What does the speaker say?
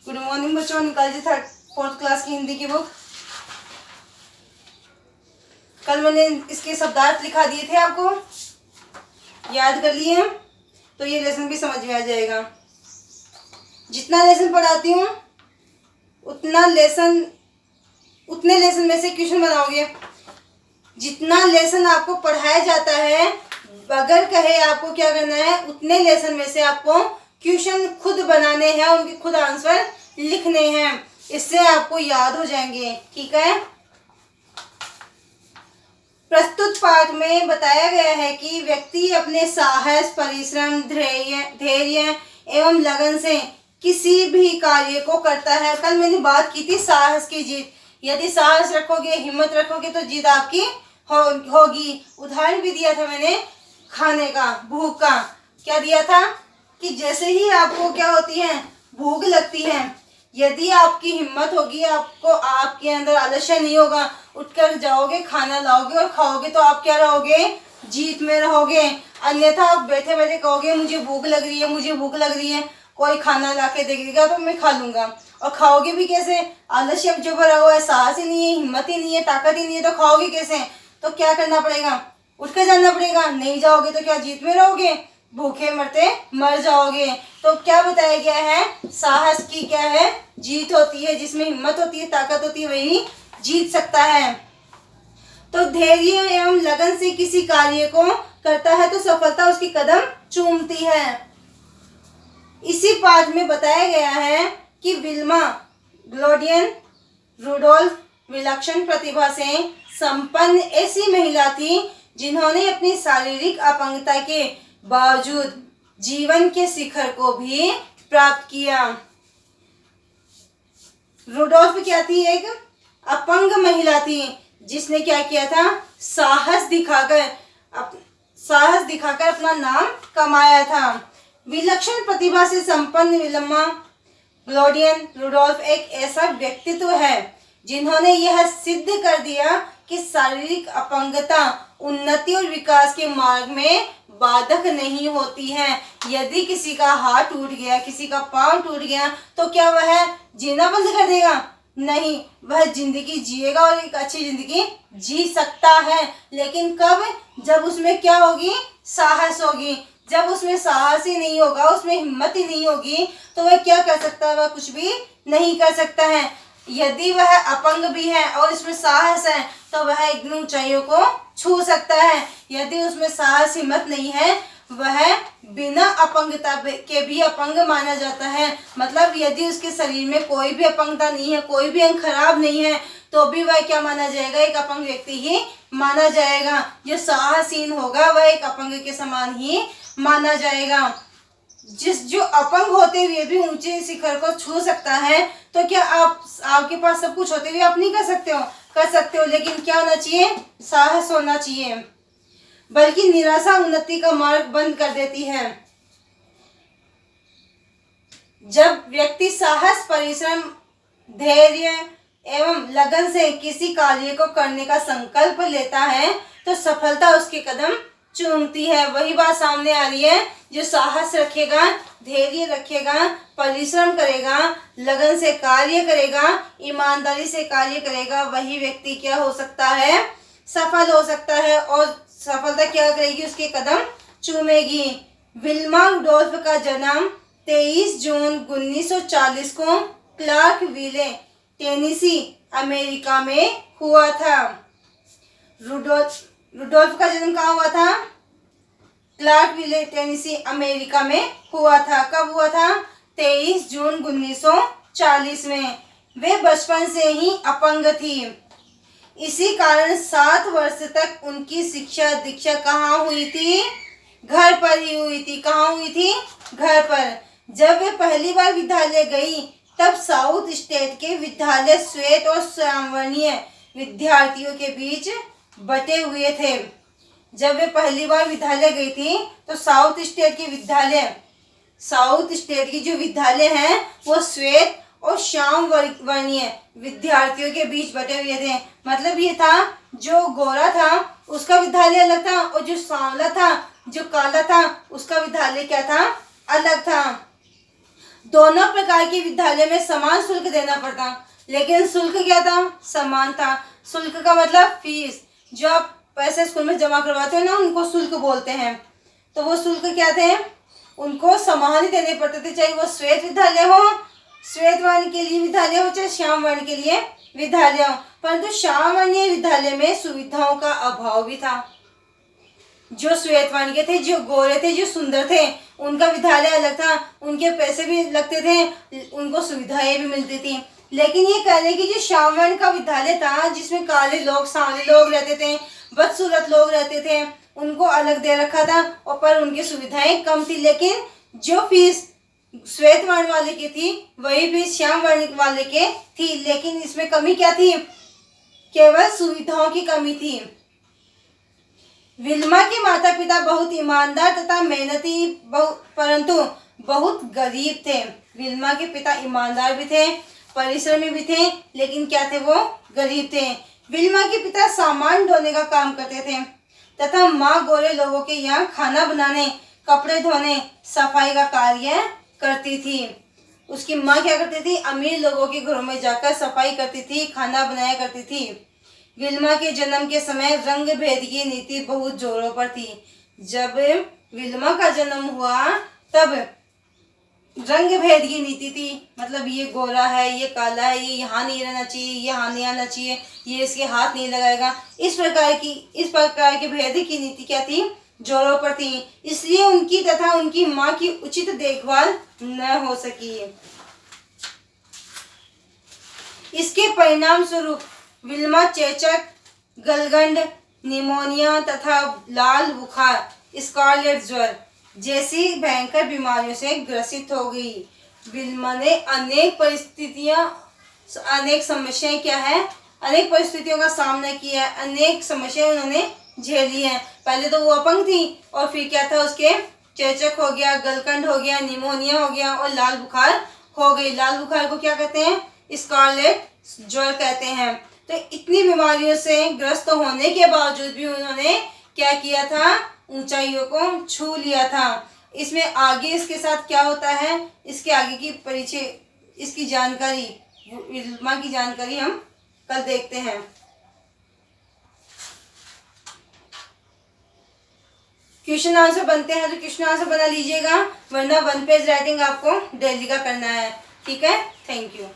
Good morning बच्चों, निकाल जी fourth class की हिंदी की बुक। कल मैंने इसके शब्दार्थ लिखा दिए थे, आपको याद कर लिए हैं, तो ये लेसन भी समझ में आ जाएगा। जितना लेसन पढ़ाती हूँ उतने लेसन में से क्वेश्चन बनाओगे। जितना लेसन आपको पढ़ाया जाता है, अगर कहे आपको क्या करना है, उतने लेसन में से आपको क्वेश्चन खुद बनाने हैं, उनके खुद आंसर लिखने हैं। इससे आपको याद हो जाएंगे। ठीक है। प्रस्तुत पाठ में बताया गया है कि व्यक्ति अपने साहस, परिश्रम, धैर्य एवं लगन से किसी भी कार्य को करता है। कल मैंने बात की थी साहस की जीत। यदि साहस रखोगे, हिम्मत रखोगे तो जीत आपकी होगी। उदाहरण भी दिया था मैंने खाने का, भूख का। क्या दिया था कि जैसे ही आपको क्या होती है, भूख लगती है, यदि आपकी हिम्मत होगी, आपके अंदर आलस्य नहीं होगा, उठकर जाओगे, खाना लाओगे और खाओगे, तो आप क्या रहोगे, जीत में रहोगे। अन्यथा आप बैठे बैठे कहोगे मुझे भूख लग रही है, मुझे भूख लग रही है, कोई खाना ला के देगा तो मैं खा लूंगा। और खाओगे भी कैसे, आलस्य जो भरा हुआ है, साहस ही नहीं है, हिम्मत ही नहीं है, ताकत ही नहीं है, तो खाओगे कैसे। तो क्या करना पड़ेगा, उठकर जाना पड़ेगा। नहीं जाओगे तो क्या जीत में रहोगे, भूखे मरते मर जाओगे। तो क्या बताया गया है, साहस की क्या है, जीत होती है। जिसमें हिम्मत होती है, ताकत होती है, वही जीत सकता है। तो धैर्य एवं लगन से किसी कार्य को करता है तो सफलता उसकी कदम चूमती है। इसी पाठ में बताया गया है कि विल्मा ग्लोडियन रुडोल्फ विलक्षण प्रतिभा से संपन्न ऐसी महिला थी जिन्होंने अपनी शारीरिक अपंगता के बावजूद जीवन के शिखर को भी प्राप्त किया। रुडोल्फ क्या थी, एक अपंग महिला थी जिसने क्या किया था, साहस दिखाकर अपना नाम कमाया था। विलक्षण प्रतिभा से संपन्न विल्मा ग्लोडियन रुडोल्फ एक ऐसा व्यक्तित्व है जिन्होंने यह सिद्ध कर दिया कि शारीरिक अपंगता उन्नति और विकास के मार्ग में बाधक नहीं होती है। यदि किसी का हाथ टूट गया, किसी का पांव टूट गया, तो क्या वह जीना बंद कर देगा? नहीं, वह जिंदगी जिएगा और एक अच्छी जिंदगी जी सकता है। लेकिन कब, जब उसमें क्या होगी, साहस होगी। जब उसमें साहस ही नहीं होगा, उसमें हिम्मत ही नहीं होगी, तो वह क्या कर सकता है, वह कुछ भी नहीं कर सकता है। यदि वह अपंग भी है और इसमें साहस है तो वह इन ऊंचाइयों को छू सकता है। यदि उसमें साहस, हिम्मत नहीं है, वह बिना अपंगता के भी अपंग माना जाता है। मतलब यदि उसके शरीर में कोई भी अपंगता नहीं है, कोई भी अंग खराब नहीं है, तो भी वह क्या माना जाएगा, एक अपंग व्यक्ति ही माना जाएगा। जो साहसहीन होगा वह एक अपंग के समान ही माना जाएगा। जो अपंग होते हुए भी ऊंचे शिखर को छू सकता है, तो क्या आपके पास सब कुछ होते हुए आप नहीं कर सकते हो? कर सकते हो, लेकिन क्या होना चाहिए, साहस होना चाहिए। बल्कि निराशा उन्नति का मार्ग बंद कर देती है। जब व्यक्ति साहस, परिश्रम, धैर्य एवं लगन से किसी कार्य को करने का संकल्प लेता है तो सफलता उसके कदम चूमती है। वही बात सामने आ रही है, जो साहस रखेगा, धैर्य रखेगा, परिश्रम करेगा, लगन से कार्य करेगा, ईमानदारी से कार्य करेगा, वही व्यक्ति क्या हो सकता है, सफल हो सकता है। और सफलता क्या करेगी, उसके कदम चूमेगी। विल्मा रुडोल्फ का जन्म 23 जून 1940 को क्लार्कविले, टेनेसी, अमेरिका में हुआ था। रुडोल्फ का जन्म कहाँ हुआ था? क्लार्कविले, टेनेसी, अमेरिका में हुआ था। कब हुआ था? 23 जून 1940 में। वे बचपन से ही अपंग थी। इसी कारण 7 वर्ष तक उनकी शिक्षा दीक्षा कहाँ हुई थी? घर पर ही हुई थी। कहाँ हुई थी? घर पर। जब वे पहली बार विद्यालय गई तब साउथ स्टेट के विद्यालय श्वेत और श्यामवर्णीय विद्यार्थियों के बीच बटे हुए थे। जब वे पहली बार विद्यालय गई थी तो साउथ स्टेट की जो विद्यालय हैं वो श्वेत और श्याम वर्णीय विद्यार्थियों के बीच बटे हुए थे। मतलब ये था, जो गोरा था उसका विद्यालय अलग था और जो सांवला था, जो काला था, उसका विद्यालय क्या था, अलग था। दोनों प्रकार के विद्यालय में समान शुल्क देना पड़ता, लेकिन शुल्क क्या था? समान था। शुल्क का मतलब फीस, जो आप पैसे स्कूल में जमा करवाते हो ना, उनको शुल्क बोलते हैं। तो वो शुल्क क्या थे? उनको समान ही देने पड़ते थे, चाहे वो श्वेत विद्यालय हो, श्वेत वर्ण के लिए विद्यालय हो, चाहे श्याम वर्ण के लिए विद्यालय हो। परंतु श्याम वर्णीय विद्यालय में सुविधाओं का अभाव भी था। जो श्वेत वर्ण के थे, जो गोरे थे, जो सुंदर थे, उनका विद्यालय अलग था, उनके पैसे भी लगते थे, उनको सुविधाएं भी मिलती थी। लेकिन ये कह रहे कि जो श्याम वर्ण का विद्यालय था, जिसमें काले लोग, सांवले लोग रहते थे, बदसूरत लोग रहते थे, उनको अलग दे रखा था, और पर उनकी सुविधाएं कम थी। लेकिन जो फीस श्वेत वर्ण वाले की थी, वही फीस श्याम वर्ण वाले के थी। लेकिन इसमें कमी क्या थी? केवल सुविधाओं की कमी थी। विल्मा के माता पिता बहुत ईमानदार तथा मेहनती परंतु बहुत गरीब थे। विल्मा के पिता ईमानदार भी थे, परिश्रमी भी थे, लेकिन क्या थे? वो गरीब थे। विल्मा के पिता सामान ढोने का काम करते थे तथा माँ गोरे लोगों के यहाँ खाना बनाने, कपड़े धोने, सफाई का कार्य करती थी। उसकी माँ क्या करती थी? अमीर लोगों के घरों में जाकर सफाई करती थी, खाना बनाया करती थी। विल्मा के जन्म के समय रंग भेद की नीति बहुत जोरों पर थी। जब विल्मा का जन्म हुआ तब रंग भेद की नीति थी, मतलब ये गोरा है, ये काला है, ये यहाँ नहीं रहना चाहिए, ये यहाँ नहीं आना चाहिए, ये इसके हाथ नहीं लगाएगा, इस प्रकार की भेद की नीति क्या थी? जोरों पर थी। इसलिए उनकी तथा उनकी माँ की उचित देखभाल न हो सकी। इसके परिणाम स्वरूप विल्मा चेचक, गलगंड, निमोनिया तथा लाल बुखार, स्कारलेट ज्वर जैसी भयंकर बीमारियों से ग्रसित हो गई। विल्मा ने अनेक समस्याएं क्या है? अनेक परिस्थितियों का सामना किया है, अनेक समस्याएं उन्होंने झेली हैं। पहले तो वो अपंग थी, और फिर क्या था? उसके चेचक हो गया, गलगंड हो गया, निमोनिया हो गया, और लाल बुखार हो गई। लाल बुखार को क्या कहते हैं? स्कारलेट ज्वर कहते हैं। तो इतनी बीमारियों से ग्रस्त होने के बावजूद भी उन्होंने क्या किया था? ऊंचाइयों को छू लिया था। इसमें आगे इसके साथ क्या होता है, इसके आगे की परिचय, इसकी जानकारी, विल्मा की जानकारी हम कल देखते हैं। क्वेश्चन आंसर बनते हैं तो क्वेश्चन आंसर बना लीजिएगा, वरना 1 पेज राइटिंग आपको डेली का करना है। ठीक है, थैंक यू।